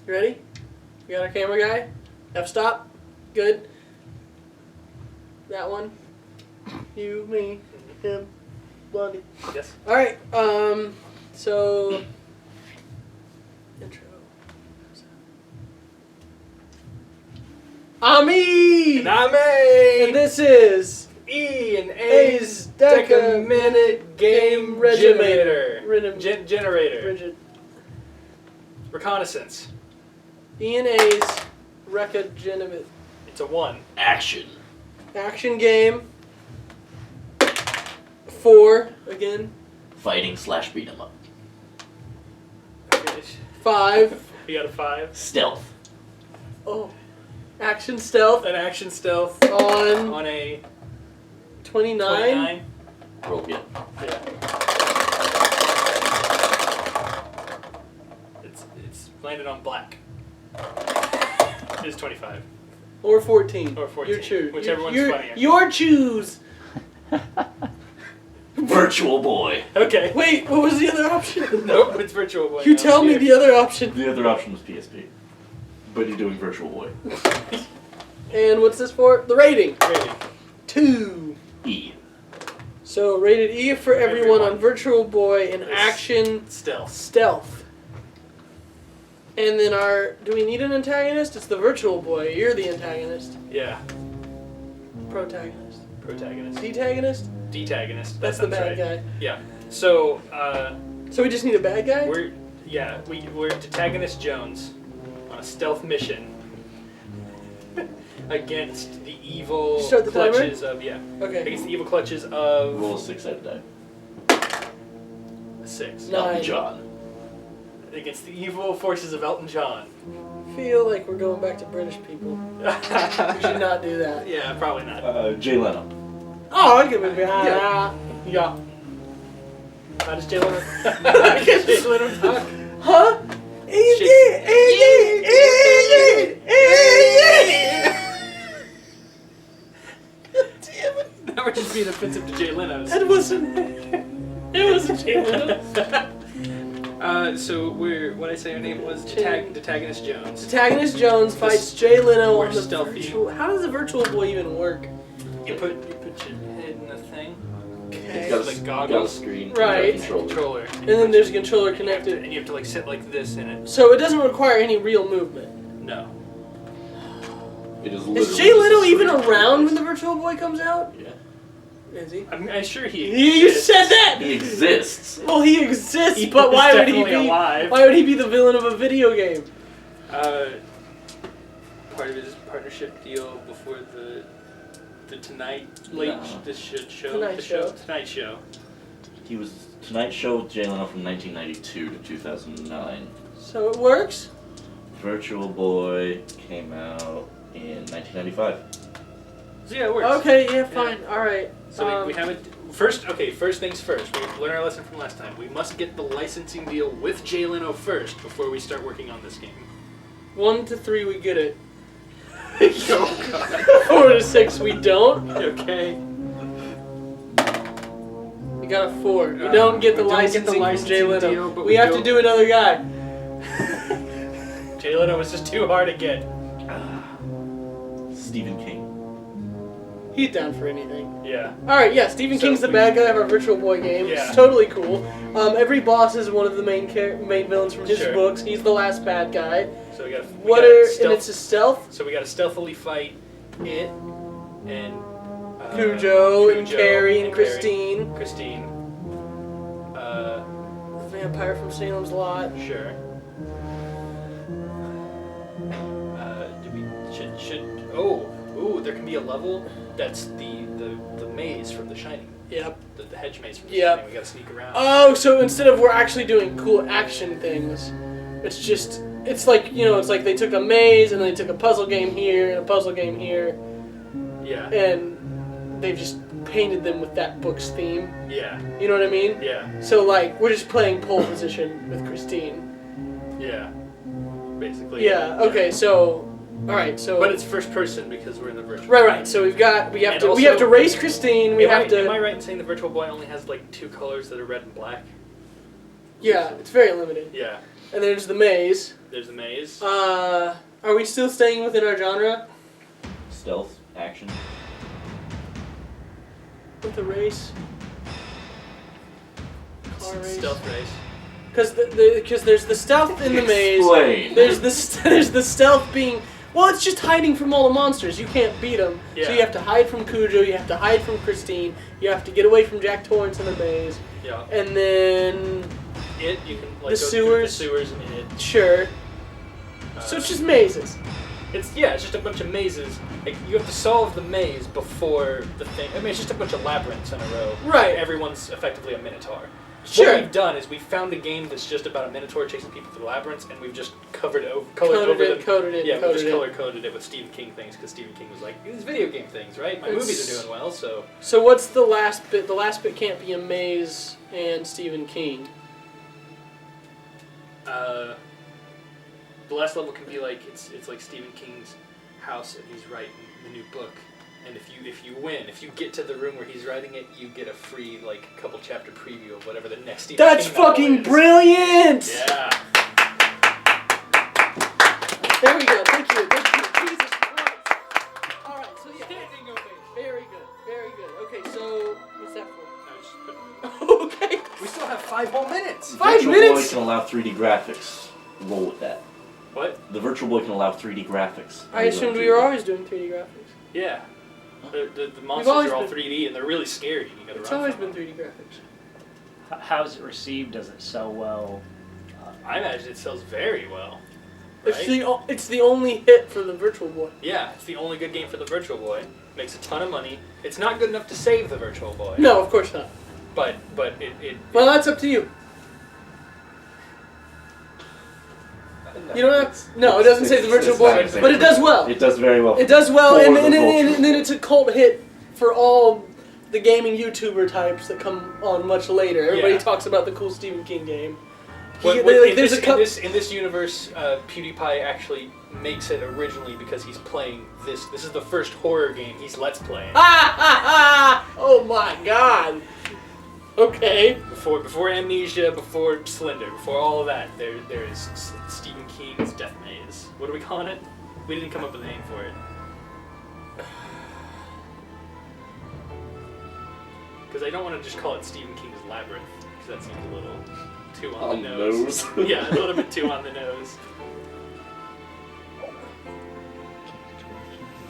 You ready? We got our camera guy. F-stop. Good. That one. You, me, him, Blondie. Yes. Alright, so... Intro. Ami! And I'm A! And this is... E and A's Decaminute Game Regimator. Generator. Rigid. Reconnaissance. E and A's Reca-Genimate. It's a 1. Action. Action game. 4, again. Fighting / beat 'em up. Okay. 5. You got a 5. Stealth. Oh. Action stealth. An action stealth On a 29. 29. Roll again. Yeah. It's landed on black. It's 25. Or 14. Or 14. Your choose. Whichever one's your, funnier. Your choose. Virtual Boy. Okay. Wait, what was the other option? Nope, it's Virtual Boy. You now. tell me the other option. The other option was PSP. But you're doing Virtual Boy. And what's this for? The rating. Rating. 2. E. So rated E for everyone on Virtual Boy and action stealth. And then do we need an antagonist? It's the Virtual Boy. You're the antagonist. Yeah. Protagonist. Detagonist. That's the sounds bad right. guy. Yeah. So, So we just need a bad guy? we're Decaminute Jones on a stealth mission against the evil Start the timer? clutches of Okay. against the evil clutches of Roll a 6-sided die. 6. No. 9. Elton John. Against the evil forces of Elton John. Feel like we're going back to British people. We should not do that. Yeah, probably not. Jay Leno. Oh, I can maybe. Yeah. Yeah. How does Jay Leno? How does Jay Leno talk? Huh? That would just be offensive to Jay Leno's. It wasn't Jay Leno. So what I say her name was Decaminute Jones. Decaminute Jones fights Jay Leno on the stealthy. virtual. How does the Virtual Boy even work? You put your head in the thing. Okay. It's got like a goggles. screen. Right. Controller. And then there's a controller connected. And you have to like sit like this in it. So it doesn't require any real movement. No. It is Is Jay literally Leno just a even screen. around when the Virtual Boy comes out? Yeah. Is he? I'm sure he You exists. said that! He exists. Well, he exists, He but is why would he definitely be alive. Why would he be the villain of a video game? Part of his partnership deal before the Tonight Show. He was Tonight Show with Jay Leno from 1992 to 2009. So it works? Virtual Boy came out in 1995. So yeah, it works. Okay, yeah, fine. Alright. So we have it. First things first. We learned our lesson from last time. We must get the licensing deal with Jay Leno first before we start working on this game. 1 to 3 we get it. Oh god. 4 to 6 we don't. Okay. We got a 4. We don't get the licensing from Jay Leno. deal, but we have to do another guy. Jay Leno was just too hard to get. Stephen King. He's down for anything. Yeah. Alright, yeah, Stephen King's the bad guy of our Virtual Boy game. Yeah. It's totally cool. Every boss is one of the main villains from his Sure. books. He's the last bad guy. So we got. And it's a stealth? So we got to stealthily fight it and Cujo and Carrie and Christine. Christine. The vampire from Salem's Lot. Sure. There can be a level that's the maze from The Shining. Yep. The hedge maze from The Yep. Shining. We gotta sneak around. Oh, so instead of we're actually doing cool action things, it's like they took a maze and they took a puzzle game here and a puzzle game here. Yeah. And they've just painted them with that book's theme. Yeah. You know what I mean? Yeah. So we're just playing pole position with Christine. Yeah. Basically. Yeah, okay, so alright, so but it's first person because we're in the virtual. Right. So we have to race Christine, Am I right in saying the Virtual Boy only has like 2 colors that are red and black? Yeah, it's very limited. Yeah. And there's the maze. There's the maze. Are we still staying within our genre? Stealth, action. With the race? Car race? Stealth race. Because there's the stealth in the maze. Explain. There's the stealth being... Well, it's just hiding from all the monsters. You can't beat them. Yeah. So you have to hide from Cujo, you have to hide from Christine, you have to get away from Jack Torrance in the maze. Yeah. And then... You can like The go sewers. through the sewers in it. Sure. So it's just mazes. It's just a bunch of mazes. Like, you have to solve the maze before the thing. I mean, it's just a bunch of labyrinths in a row. Right. Everyone's effectively a minotaur. Sure. What we've done is we've found a game that's just about a minotaur chasing people through labyrinths, and we've just colored over them. Coded it. Yeah, we just color-coded it with Stephen King things, because Stephen King was like, these video game things, right? My movies are doing well, so... So what's the last bit? The last bit can't be a maze and Stephen King. The last level can be like, it's like Stephen King's house, and he's writing the new book. And if you win, if you get to the room where he's writing it, you get a free, like, couple chapter preview of whatever the next Stephen That's King novel fucking is. brilliant! Yeah. There we go. Thank you. Jesus Christ. Alright, so yeah. Standing ovation. Very good. Okay, so what's that for? I was just putting Okay. We still have 5 more minutes. 5 Virtual minutes? Boy can allow 3D graphics. Roll with that. What? The Virtual Boy can allow 3D graphics. I assumed we were always doing 3D graphics. Yeah. The monsters always are all been- 3D, and they're really scary. You gotta It's run always from been them. 3D graphics. How is it received? Does it sell well? I imagine it sells very well. It's Right? it's the only hit for the Virtual Boy. Yeah, it's the only good game for the Virtual Boy. Makes a ton of money. It's not good enough to save the Virtual Boy. No, of course not. But it Well, that's up to you. You don't have to, no, it doesn't say the Virtual It's not Boy, exactly- but it does well. It does very well. It does well, for and the then Virtual it's a cult hit for all the gaming YouTuber types that come on much later. Everybody Yeah. talks about the cool Stephen King game. What, Like, in, there's this, a couple. in this universe, PewDiePie actually makes it originally because he's playing this. This is the first horror game he's Let's Playing. Oh my god! Okay. Before Amnesia, before Slender, before all of that, there is Stephen King's Death Maze. What are we calling it? We didn't come up with a name for it. Because I don't want to just call it Stephen King's Labyrinth, because that seems a little too on the nose. Yeah, a little bit too on the nose.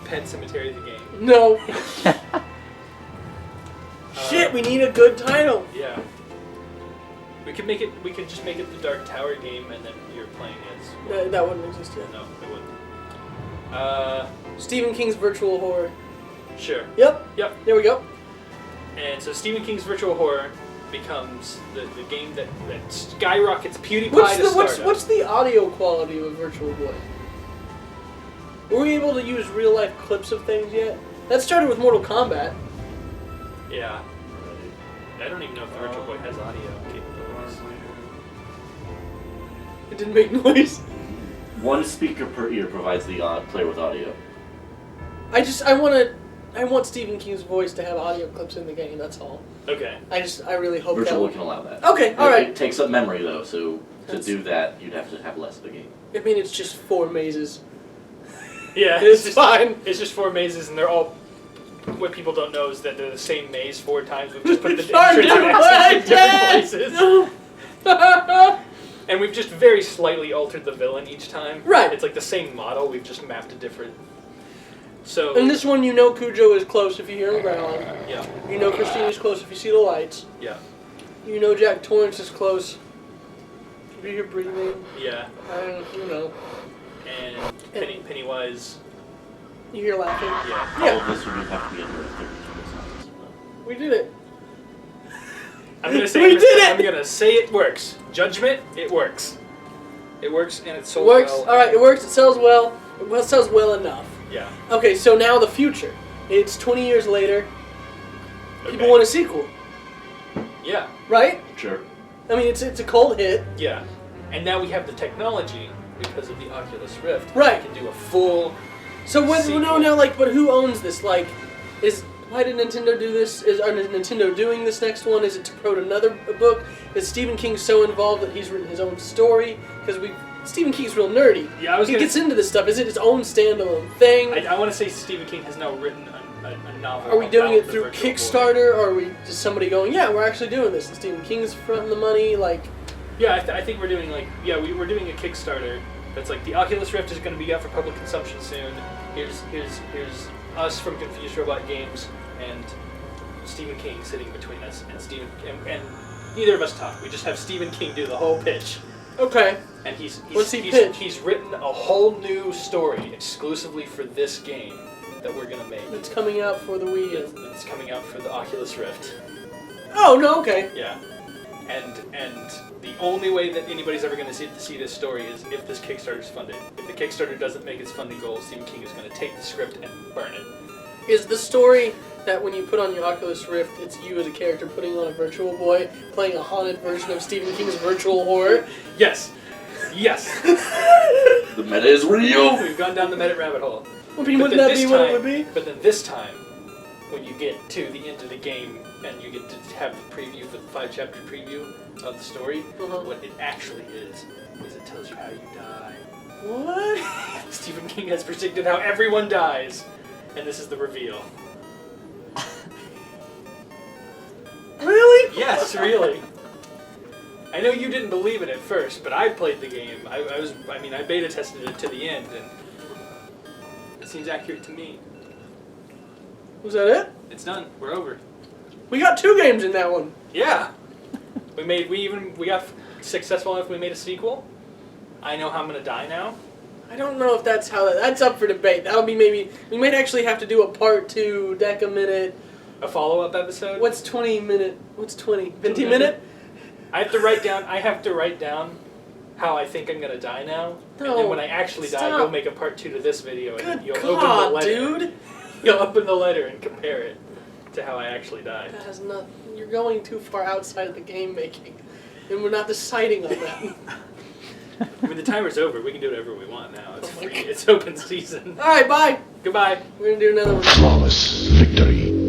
Pet Cemetery the game. No. Shit, we need a good title. Yeah. We could make it. We could just make it the Dark Tower game, and then you're playing as. That wouldn't exist yet. No, it wouldn't. Stephen King's Virtual Horror. Sure. Yep. Yep. There we go. And so Stephen King's Virtual Horror becomes the game that skyrockets PewDiePie to stardom. What's the audio quality of a Virtual Boy? Were we able to use real life clips of things yet? That started with Mortal Kombat. Yeah. I don't even know if the Virtual Boy has audio capabilities. It didn't make noise. One speaker per ear provides the player with audio. I want Stephen King's voice to have audio clips in the game, that's all. Okay. I really hope Virtual Boy that... can allow that. Okay, alright. It takes up memory though, so That's- to do that, you'd have to have less of a game. I mean, it's just 4 mazes. Yeah, It's fine. It's just 4 mazes, and they're all. What people don't know is that they're the same maze 4 times. We've just put the Sorry, entrance in different no. places. And we've just very slightly altered the villain each time. Right. It's like the same model, we've just mapped a different. So. In this one, you know Cujo is close if you hear him growl. Yeah. You know Christine is close if you see the lights. Yeah. You know Jack Torrance is close if you hear breathing. Yeah. You know. And Pennywise. You hear laughing. Yeah. All of this would have to be under 32 sounds. We did it. I'm gonna say We did it! I'm gonna say it works. Judgment, it works. It works, and it's sold Works. well. Alright, it works. It sells well. It sells well enough. Yeah. Okay, so now the future. It's 20 years later. Okay. People want a sequel, Yeah. right? Sure. I mean, it's a cold hit. Yeah. And now we have the technology because of the Oculus Rift. Right. We can do a full. So what? Sequel. No, like, but who owns this? Like, is Why did Nintendo do this? Is Nintendo doing this next one? Is it to promote another book? Is Stephen King so involved that he's written his own story? Because Stephen King's real nerdy. Yeah, he gets into this stuff. Is it his own standalone thing? I want to say Stephen King has now written a novel. Are we doing it through Virtual Kickstarter, Boy. or are we just somebody going, yeah, we're actually doing this, and Stephen King's fronting the money, like... Yeah, I think we're doing we're doing a Kickstarter that's like the Oculus Rift is going to be out for public consumption soon. Here's us from Confused Robot Games and Stephen King sitting between us, and neither of us talk. We just have Stephen King do the whole pitch. Okay. And he's pitch? He's written a whole new story exclusively for this game that we're gonna make. It's coming out for the Wii U. It's coming out for the Oculus Rift. Oh, no, okay. Yeah. And the only way that anybody's ever going to see this story is if this Kickstarter is funded. If the Kickstarter doesn't make its funding goal, Stephen King is going to take the script and burn it. Is the story that when you put on your Oculus Rift, it's you as a character putting on a Virtual Boy, playing a haunted version of Stephen King's virtual horror? Yes. Yes. The meta is real! We've gone down the meta rabbit hole. Well, wouldn't that be what it would be? But then this time, when you get to the end of the game and you get to have the preview for the 5-chapter preview of the story, what it actually is it tells you how you die. What? Stephen King has predicted how everyone dies, and this is the reveal. Really? Yes, really. I know you didn't believe it at first, but I played the game. I beta tested it to the end, and it seems accurate to me. Was that it? It's done. We're over. We got 2 games in that one. Yeah. We got successful enough. We made a sequel. I know how I'm gonna die now. I don't know if that's that's up for debate. That'll be we might actually have to do a part 2 Decaminute. A follow-up episode. What's 20 minute? What's 20? 50 minute? I have to write down how I think I'm gonna die now. No, and then when I actually die, stop. you'll make a part 2 to this video, and Good you'll God, open the letter. dude. You'll open the letter and compare it to how I actually died. That has not. You're going too far outside of the game making, and we're not deciding on that. I mean, the timer's over. We can do whatever we want now. It's Oh my free. God. It's open season. All right, bye. Goodbye. We're gonna do another one. Flawless.